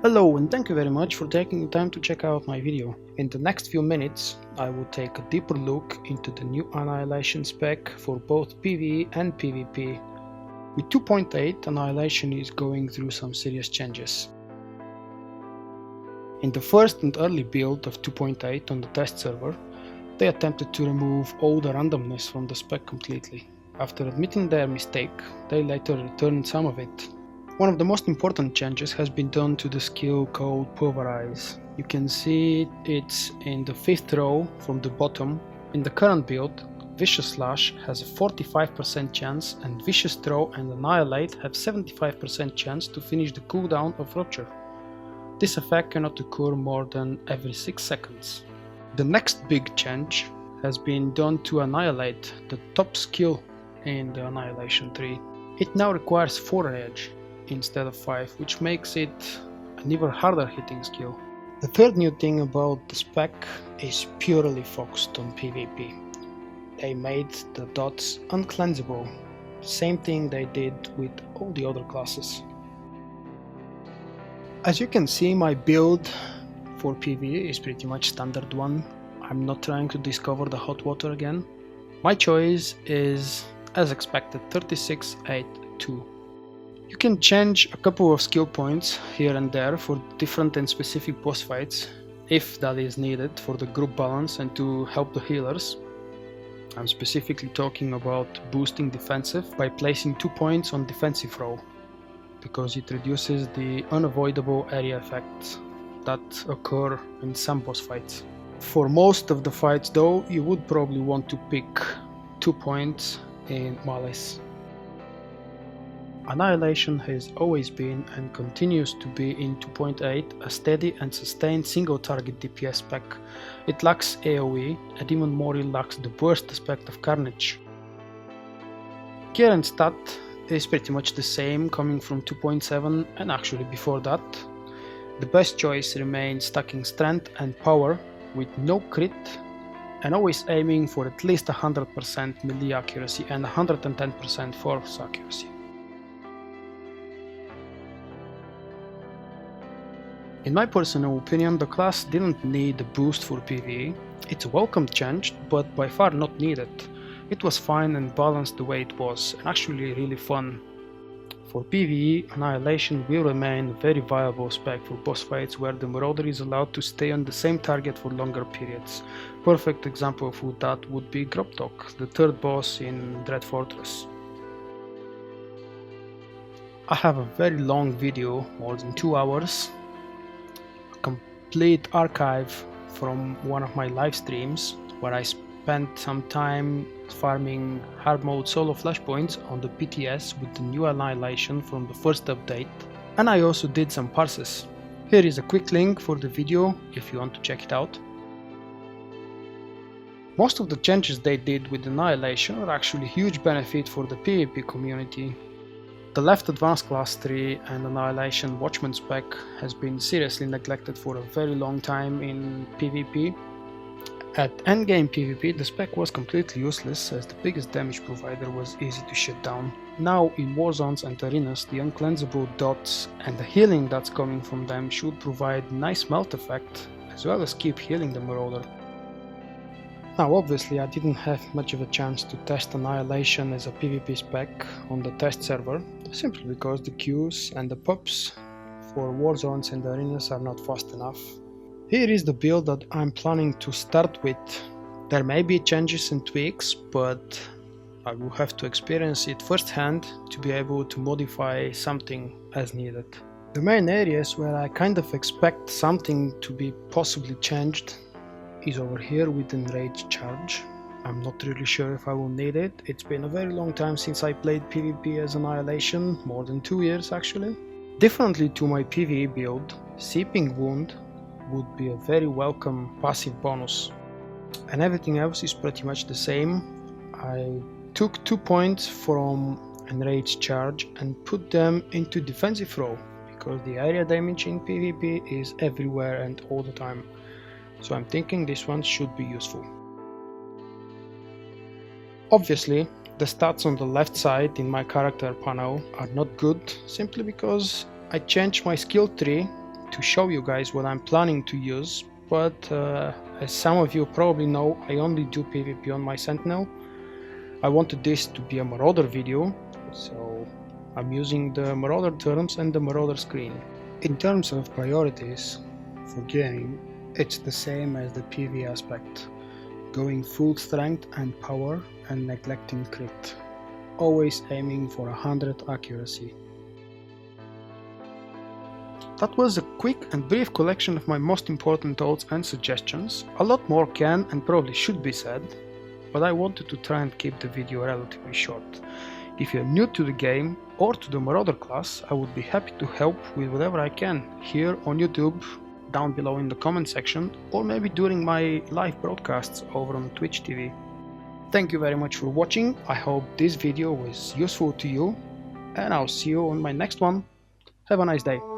Hello and thank you very much for taking the time to check out my video. In the next few minutes I will take a deeper look into the new Annihilation spec for both PvE and PvP. With 2.8, Annihilation is going through some serious changes. In the first and early build of 2.8 on the test server, they attempted to remove all the randomness from the spec completely. After admitting their mistake, they later returned some of it. One of the most important changes has been done to the skill called Pulverize. You can see it's in the 5th row from the bottom. In the current build, Vicious Slash has a 45% chance and Vicious Throw and Annihilate have 75% chance to finish the cooldown of Rupture. This effect cannot occur more than every 6 seconds. The next big change has been done to Annihilate, the top skill in the Annihilation 3. It now requires 4 rage instead of 5, which makes it an even harder hitting skill. The third new thing about the spec is purely focused on PvP. They made the dots uncleansable, same thing they did with all the other classes. As you can see, my build for PvE is pretty much standard one. I'm not trying to discover the hot water again. My choice is, as expected, 36-8-2. You can change a couple of skill points here and there for different and specific boss fights, if that is needed for the group balance and to help the healers. I'm specifically talking about boosting defensive by placing 2 points on defensive row, because it reduces the unavoidable area effects that occur in some boss fights. For most of the fights though, you would probably want to pick 2 points in Malice. Annihilation has always been and continues to be in 2.8 a steady and sustained single target DPS spec. It lacks AoE and even more it lacks the burst aspect of Carnage. Gear and stat is pretty much the same, coming from 2.7 and actually before that. The best choice remains stacking strength and power with no crit and always aiming for at least 100% melee accuracy and 110% force accuracy. In my personal opinion, the class didn't need a boost for PvE. It's a welcome change, but by far not needed. It was fine and balanced the way it was, and actually really fun. For PvE, Annihilation will remain a very viable spec for boss fights where the Marauder is allowed to stay on the same target for longer periods. Perfect example of that would be Grobtok, the third boss in Dread Fortress. I have a very long video, more than 2 hours, complete archive from one of my live streams where I spent some time farming hard mode solo flashpoints on the PTS with the new Annihilation from the first update, and I also did some parses. Here is a quick link for the video if you want to check it out. Most of the changes they did with Annihilation are actually huge benefit for the PvP community. The left advanced class 3 and Annihilation Watchman spec has been seriously neglected for a very long time in PvP. At endgame PvP, the spec was completely useless as the biggest damage provider was easy to shut down. Now in war zones and arenas, the uncleansable dots and the healing that's coming from them should provide nice melt effect as well as keep healing the Marauder. Now obviously I didn't have much of a chance to test Annihilation as a PvP spec on the test server, simply because the queues and the pubs for war zones and arenas are not fast enough. Here is the build that I'm planning to start with. There may be changes and tweaks, but I will have to experience it firsthand to be able to modify something as needed. The main areas where I kind of expect something to be possibly changed is over here with Enraged Charge. I'm not really sure if I will need it. It's been a very long time since I played PvP as Annihilation, more than 2 years actually. Differently to my PvE build, Seeping Wound would be a very welcome passive bonus. And everything else is pretty much the same. I took 2 points from Enraged Charge and put them into defensive row, because the area damage in PvP is everywhere and all the time. So I'm thinking this one should be useful. Obviously, the stats on the left side in my character panel are not good, simply because I changed my skill tree to show you guys what I'm planning to use, but as some of you probably know, I only do PvP on my Sentinel. I wanted this to be a Marauder video, so I'm using the Marauder terms and the Marauder screen. In terms of priorities for gaming, it's the same as the PV aspect, going full strength and power and neglecting crit, always aiming for 100 accuracy. That was a quick and brief collection of my most important thoughts and suggestions. A lot more can and probably should be said, but I wanted to try and keep the video relatively short. If you're new to the game or to the Marauder class, I would be happy to help with whatever I can here on YouTube, down below in the comment section, or maybe during my live broadcasts over on Twitch TV. Thank you very much for watching. I hope this video was useful to you, and I'll see you on my next one. Have a nice day.